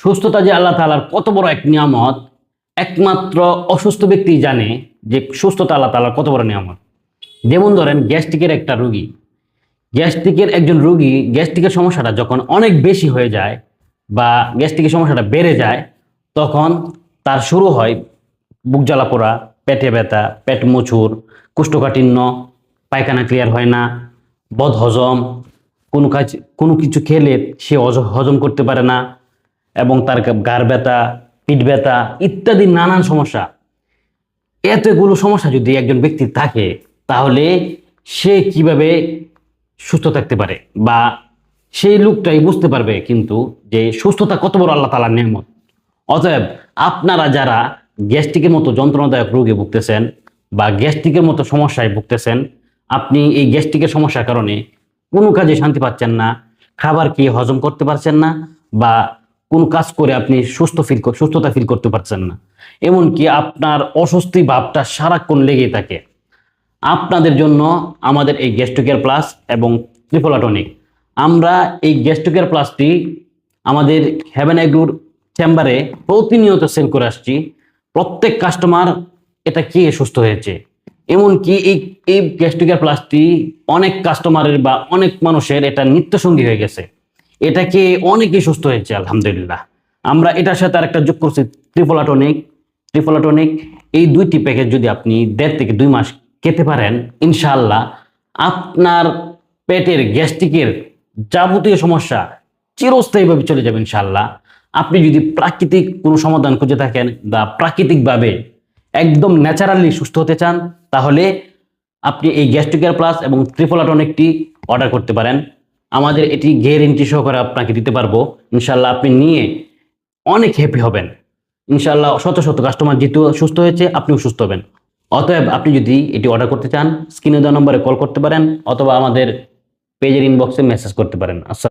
সুস্থতা যে আল্লাহ তাআলার কত বড় এক নিয়ামত, একমাত্র অসুস্থ ব্যক্তি জানে যে সুস্থতা আল্লাহ তাআলার কত বড় নিয়ামত। যেমন ধরেন গ্যাস্ট্রিকের একটা রোগী, একজন রোগী গ্যাস্ট্রিকের সমস্যাটা যখন অনেক বেশি হয়ে যায় বা গ্যাস্ট্রিকের সমস্যাটা বেড়ে যায়, তখন তার শুরু হয় বুক জ্বালা পোড়া, পেটে ব্যথা, পেট মুচুর, কোষ্ঠকাঠিন্য, পায়খানা ক্লিয়ার হয় না, বদহজম, কোনো কিছু খেলে সে হজম করতে পারে না, এবং তার ঘাড় ব্যথা, পিঠ ব্যথা ইত্যাদি নানান সমস্যা। এতগুলো সমস্যা যদি একজন ব্যক্তির থাকে, তাহলে সে কিভাবে সুস্থ থাকতে পারে, বা সেই লোকটাই বুঝতে পারবে কিন্তু যে সুস্থতা কত বড় আল্লাহ তাআলার নিয়ামত। অতএব আপনারা যারা গ্যাস্ট্রিকের মতো যন্ত্রণাদায়ক রোগে ভুগতেছেন বা গ্যাস্ট্রিকের মতো সমস্যায় ভুগতেছেন, আপনি এই গ্যাস্ট্রিকের সমস্যার কারণে কোনো কাজে শান্তি পাচ্ছেন না, খাবার খেয়ে হজম করতে পারছেন না, বা কোনো কাজ করে আপনি সুস্থতা ফিল করতে পারছেন না, এমনকি আপনার অস্বস্তি ভাবটা সারাক্ষণ লেগেই থাকে, আপনাদের জন্য আমাদের এই গ্যাস্ট্রোকেয়ার প্লাস এবং ট্রিপোলাটনিক। আমরা এই গ্যাস্ট্রোকেয়ার প্লাসটি আমাদের হেভেন এগ্রোর চেম্বারে প্রতিনিয়ত সেল করে আসছি। প্রত্যেক কাস্টমার এটা খেয়ে সুস্থ হয়েছে। এমনকি এই গ্যাস্ট্রোকেয়ার প্লাসটি অনেক কাস্টমারের বা অনেক মানুষের এটা নিত্যসঙ্গী হয়ে গেছে। এটাকে অনেকেই সুস্থ হয়েছে আলহামদুলিল্লাহ। আমরা এটার সাথে আরেকটা যোগ করছি ট্রিপোলাটনিক। এই দুইটি প্যাকেজ যদি আপনি 1.5 থেকে 2 মাস খেতে পারেন, ইনশাআল্লাহ আপনার পেটের গ্যাস্ট্রিকের যাবতীয় সমস্যা চিরস্থায়ীভাবে চলে যাবে ইনশাআল্লাহ। আপনি যদি প্রাকৃতিক কোনো সমাধান খুঁজে থাকেন বা প্রাকৃতিকভাবে একদম ন্যাচারালি সুস্থ হতে চান, তাহলে আপনি এই গ্যাস্ট্রোকেয়ার প্লাস এবং ট্রিপোলাটনিকটি অর্ডার করতে পারেন। আমাদের এটি গ্যারেন্টি সহকারে আপনাকে দিতে পারবো। ইনশাআল্লাহ আপনি নিয়ে অনেক হ্যাপি হবেন। ইনশাআল্লাহ শত শত কাস্টমার যেহেতু সুস্থ হয়েছে, আপনিও সুস্থ হবেন। অতএব আপনি যদি এটি অর্ডার করতে চান, স্ক্রিনে দেওয়া নম্বরে কল করতে পারেন অথবা আমাদের পেজের ইনবক্সে মেসেজ করতে পারেন।